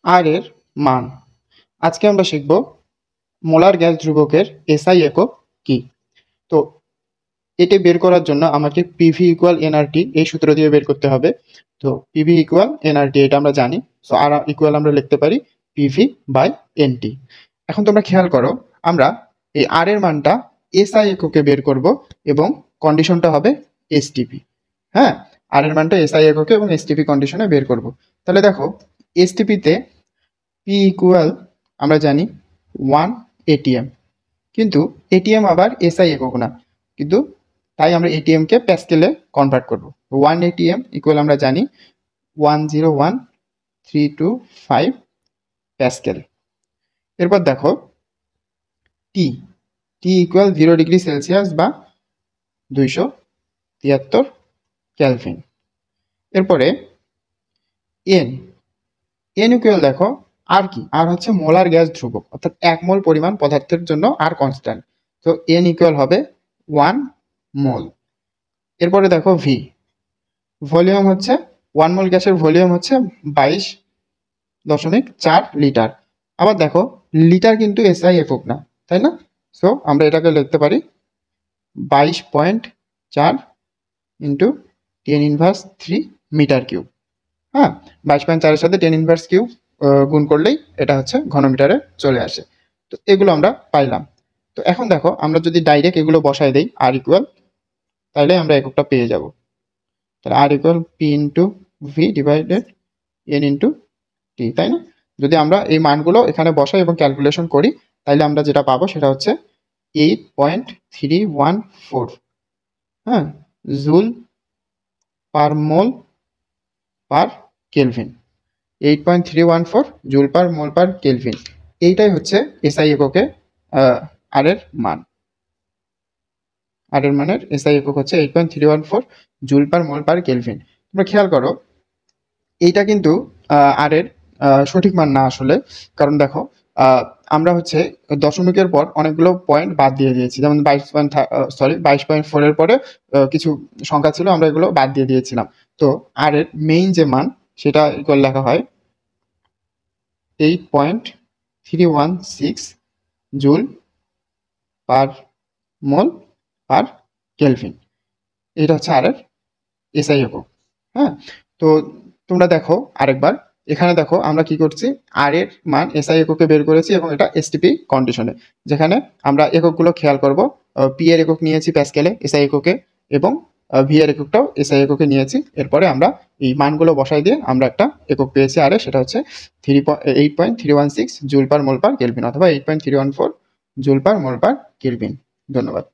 আর এর মান। আজকে আমরা শিখব মোলার গ্যাস ধ্রুবকের এসআই একক কি। তো এটি বের করার জন্য আমাকে পিভি ইকুয়াল এনআরটি এই সূত্র দিয়ে বের করতে হবে। তো পিভি ইকুয়াল এনআরটি এটা আমরা জানি। সো আর ইকুয়াল আমরা লিখতে পারি পিভি বাই এনটি। এখন তোমরা খেয়াল করো, আমরা এই আর এর মানটা এসআই এককে বের করব এবং কন্ডিশনটা হবে এসটিপি। হ্যাঁ, আর এর মানটা এসআই এককে এবং এসটিপি কন্ডিশনে বের করব। তাহলে দেখো, এসটিপিতে পি ইকুয়াল আমরা জানি 1 এটিএম, কিন্তু এটিএম আবার এসআই একক না, কিন্তু তাই আমরা এটিএম কে প্যাসকেলে কনভার্ট করব। 1 এটিএম ইকুয়াল আমরা জানি 101325 প্যাসকেল। এরপর দেখো টি, টি ইকুয়াল 0 ডিগ্রি সেলসিয়াস বা 273 ক্যালভিন। এরপরে এন, এন ইকুয়াল দেখো আর কি, আর হচ্ছে মোলার গ্যাস ধ্রুবক, অর্থাৎ 1 মোল পরিমাণ পদার্থের জন্য আর কনস্ট্যান্ট। তো এন ইকুয়াল হবে 1 মোল। এরপরে দেখো ভি, ভলিউম হচ্ছে 1 মোল গ্যাসের ভলিউম হচ্ছে 22.4 লিটার। আবার দেখো লিটার কিন্তু এসআই একক না, তাই না? সো আমরা এটাকে লিখতে পারি 22.4 ইন্টু 10⁻³ মিটার কিউব। হ্যাঁ, 22.4 এর সাথে 10⁻³ গুণ করলেই এটা হচ্ছে ঘনমিটারে চলে আসে। তো এগুলো আমরা পাইলাম। তো এখন দেখো, আমরা যদি ডাইরেক্ট এগুলো বসাই দেই আর ইকুয়াল, তাহলে আমরা এককটা পেয়ে যাব। তাহলে R equal P into V divided N into T, তাই না? যদি আমরা এই মানগুলো এখানে বসাই এবং ক্যালকুলেশন করি, তাহলে আমরা যেটা পাবো সেটা হচ্ছে 8.314, হ্যাঁ, জুল পার মোল পার কেলভিন। 8.314 জুল পার মোল পার কেলভিন, এইটাই হচ্ছে এসআই এককে আর এর মান। আর এর মানের এসআই একক হচ্ছে 8.314 জুল পার মোল পার কেলভিন। তোমরা খেয়াল করো, এইটা কিন্তু আর এর সঠিক মান না আসলে। কারণ দেখো, আমরা হচ্ছে দশমিকের পর অনেকগুলো পয়েন্ট বাদ দিয়ে দিয়েছি, যেমন 22.4 এর পরে কিছু সংখ্যা ছিল, আমরা এগুলো বাদ দিয়ে দিয়েছিলাম। তো আর এর মেইন যে মান সেটা ইকুয়াল লেখা হয় 8.316 জুল পার মোল পার কেলভিন। এটা হচ্ছে আর এর এসআই একক। হ্যাঁ, তো তোমরা দেখো আরেকবার, এখানে দেখো আমরা কি করছি, আর এর মান এসআই এককে বের করেছি এবং এটা এসটিপি কন্ডিশনে, যেখানে আমরা এককগুলো খেয়াল করব। পি এর একক নিয়েছি প্যাসকেলে এসআই এককে, এবং ভি এর এককটাও এসআই এককে নিয়েছি। এরপরে আমরা এই মানগুলো বসাই দিয়ে আমরা একটা একক পেয়েছি আর সেটা হচ্ছে 8.316 জুল পার মোল পার কেলভিন, অথবা 8.314 জুল পার মোল পার কেলভিন। ধন্যবাদ।